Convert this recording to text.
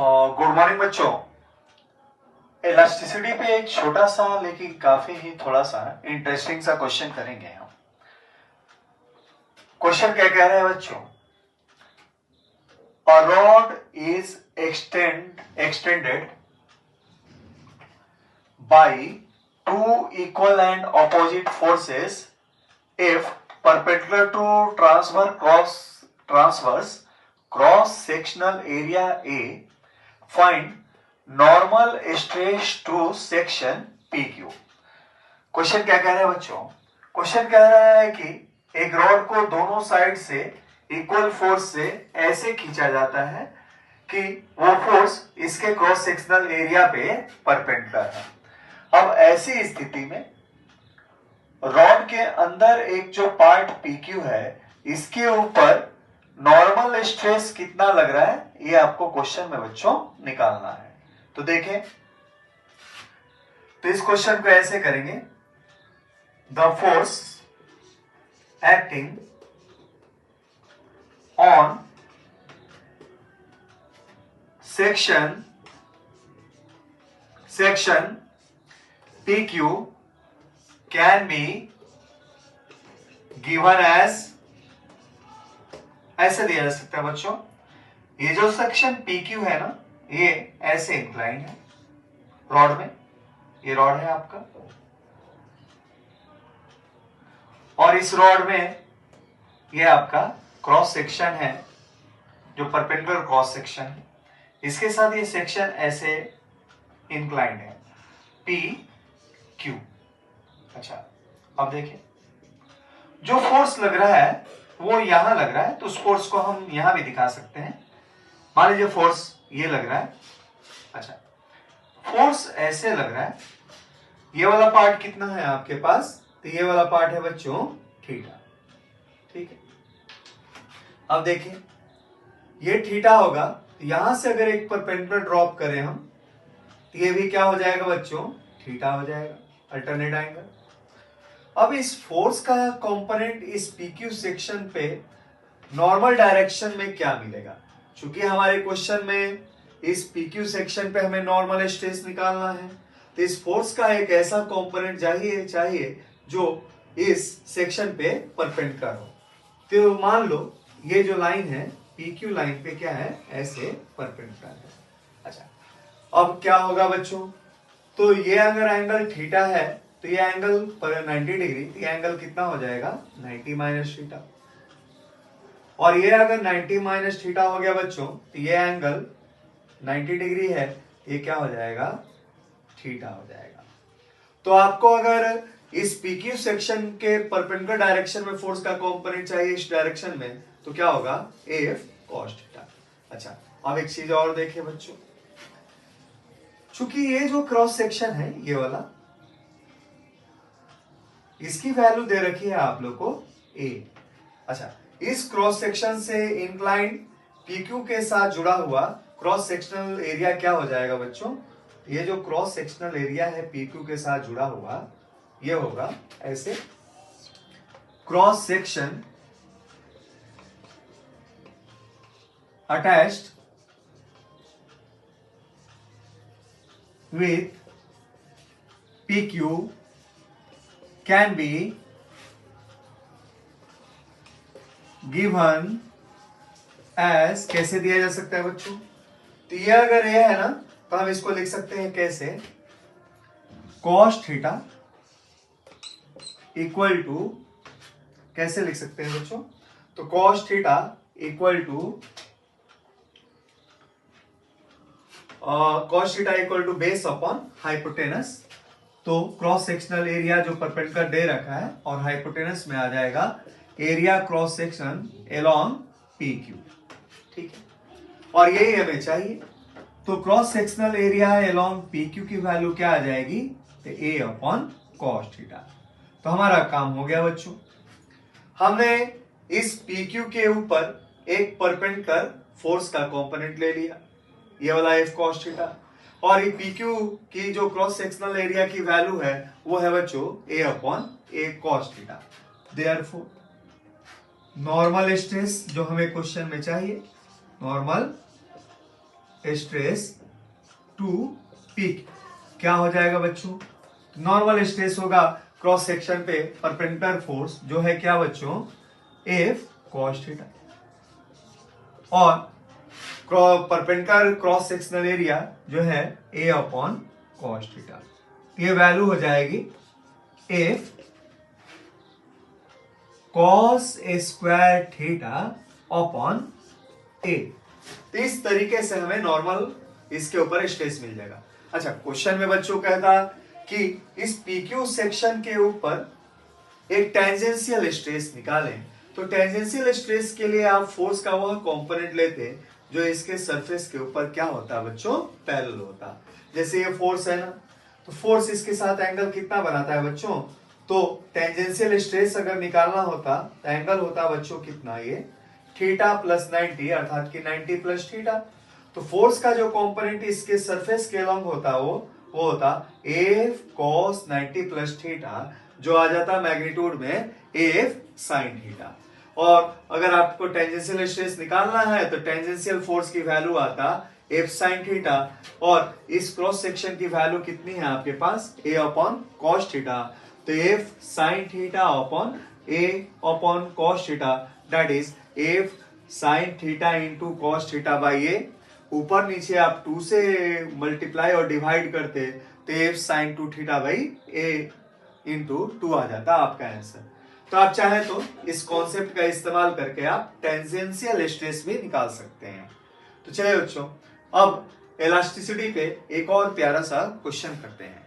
Good morning बच्चों। Elasticity पे एक छोटा सा लेकिन काफी ही थोड़ा सा इंटरेस्टिंग सा क्वेश्चन करेंगे हम। क्वेश्चन क्या कह रहा है बच्चों? A rod is extended by two equal and opposite forces if perpendicular to transverse cross sectional area A. Find normal stress to section PQ। Question क्या कह रहा है बच्चों? क्वेश्चन कह रहा है कि एक रॉड को दोनों साइड से इक्वल फोर्स से ऐसे खींचा जाता है कि वो फोर्स इसके क्रॉस सेक्शनल एरिया पे परपेंडिकुलर है। अब ऐसी स्थिति में रॉड के अंदर एक जो पार्ट PQ है, इसके ऊपर नॉर्मल स्ट्रेस कितना लग रहा है, ये आपको क्वेश्चन में बच्चों निकालना है। तो देखें, तो इस क्वेश्चन को ऐसे करेंगे, the force acting on section PQ can be given as, ऐसे दिया जा सकता है बच्चों। ये जो सेक्शन PQ है ना, ये ऐसे इंक्लाइन है रॉड में, ये रॉड है आपका, और इस रॉड में ये आपका क्रॉस सेक्शन है जो परपेंडिकुलर क्रॉस सेक्शन है, इसके साथ ये सेक्शन ऐसे इंक्लाइंड है PQ। अच्छा, अब देखिए, जो फोर्स लग रहा है वो यहां लग रहा है, तो उस फोर्स को हम यहां भी दिखा सकते हैं। मान लीजिए फोर्स ये लग रहा है। अच्छा, फोर्स ऐसे लग रहा है, ये वाला पार्ट कितना है आपके पास? तो ये वाला पार्ट है बच्चों थीटा, ठीक है। अब देखिए, ये थीटा होगा, तो यहां से अगर एक परपेंडिकुलर ड्रॉप करें हम, तो ये भी क्या हो जाएगा बच्चों? थीटा हो जाएगा, अल्टरनेट एंगल। अब इस फोर्स का कंपोनेंट इस PQ सेक्शन पे नॉर्मल डायरेक्शन में क्या मिलेगा? चूंकि हमारे क्वेश्चन में इस PQ सेक्शन पे हमें नॉर्मल स्ट्रेस निकालना है, तो इस फोर्स का एक ऐसा कंपोनेंट चाहिए जो इस सेक्शन पे परपेंडिकुलर हो। तो मान लो ये जो लाइन है PQ लाइन पे क्या है, ऐसे परपेंडिकुलर है। अच्छा, अब क्या होगा बच्चों? तो ये अगर एंगल थीटा है, तो ये एंगल पर 90 डिग्री, तो ये एंगल कितना हो जाएगा? 90 माइनस थीटा। और ये अगर 90 माइनस थीटा हो गया बच्चों, तो ये एंगल 90 डिग्री है, ये क्या हो जाएगा? थीटा हो जाएगा। तो आपको अगर इस PQ सेक्शन के परपेंडिकुलर डायरेक्शन में फोर्स का कंपोनेंट चाहिए इस डायरेक्शन में, तो क्या होगा? AF cos theta. अच्छा, अब एक चीज और देखिए बच्चों, चूंकि ये जो क्रॉस सेक्शन है ये वाला, इसकी वैल्यू दे रखी है आप लोग को A। अच्छा, इस क्रॉस सेक्शन से इंक्लाइंड PQ के साथ जुड़ा हुआ क्रॉस सेक्शनल एरिया क्या हो जाएगा बच्चों? ये जो क्रॉस सेक्शनल एरिया है PQ के साथ जुड़ा हुआ, ये होगा ऐसे, cross section attached with PQ can be given as, कैसे दिया जा सकता है बच्चों? तो ये अगर ये है ना, तो हम इसको लिख सकते हैं कैसे? cos थीटा इक्वल टू, कैसे लिख सकते हैं बच्चों? तो cos theta equal to base upon hypotenuse. तो क्रॉस सेक्शनल एरिया जो परपेंडिकुलर दे रखा है, और हाइपोटेनस में आ जाएगा area cross section along PQ, ठीक है। और यही हमें चाहिए, तो cross sectional area along PQ की वैल्यू क्या आ जाएगी? तो A अपॉन cos थीटा। तो हमारा काम हो गया बच्चों। हमने इस PQ के ऊपर एक परपेंडिकुलर फोर्स का कंपोनेंट ले लिया, ये वाला F cos थीटा, और ये PQ की जो क्रॉस सेक्शनल एरिया की वैल्यू है वो है बच्चों A upon A cos theta. Therefore normal stress जो हमें क्वेश्चन में चाहिए, नॉर्मल स्ट्रेस टू पीक क्या हो जाएगा बच्चों? नॉर्मल स्ट्रेस होगा क्रॉस सेक्शन पे परपेंडिकुलर फोर्स जो है क्या बच्चों? एफ कॉस थीटा, और परपेंडिकुलर क्रॉस सेक्शनल एरिया जो है ए अपॉन कॉस थीटा। ये वैल्यू हो जाएगी F cos square theta upon A. तो इस तरीके से हमें नॉर्मल इसके ऊपर स्ट्रेस मिल जाएगा। अच्छा, क्वेश्चन में बच्चों कहता कि इस पीक्यू सेक्शन के ऊपर एक टेंजेंशियल स्ट्रेस निकालें, तो टेंजेंशियल स्ट्रेस के लिए आप फोर्स का वह कंपोनेंट लेते जो इसके सरफेस के ऊपर क्या होता है बच्चों? पैरेलल होता। जैसे ये फोर्स है ना, तो फोर्स इसके साथ एंगल कितना बनाता है बच्चों? तो टेंजेंशियल स्ट्रेस अगर निकालना होता तो एंगल होता बच्चों कितना? ये थीटा प्लस 90, अर्थात कि 90 प्लस थीटा। तो फोर्स का जो कंपोनेंट इसके सरफेस के अलॉन्ग होता वो होता एफ कॉस 90 प्लस थीटा, जो आ जाता मैग्नीट्यूड में एफ साइन थीटा। और अगर आपको टेंजेंशियल स्ट्रेस निकालना है तो टेंजेंशियल फोर्स की वैल्यू आता एफ साइन थीटा, और इस क्रॉस सेक्शन की वैल्यू कितनी है आपके पास? A upon cos theta. तो F sine theta upon A upon cos theta, that is F sine theta into cos theta by A. ऊपर नीचे आप 2 से मल्टीप्लाई और डिवाइड करते तो F sign 2 theta by A into 2 आ जाता आपका आंसर। तो आप चाहे तो इस कॉन्सेप्ट का इस्तेमाल करके आप टेंजेंशियल स्ट्रेस भी निकाल सकते हैं। तो चलिए बच्चों, अब इलास्टिसिटी पे एक और प्यारा सा क्वेश्चन करते हैं।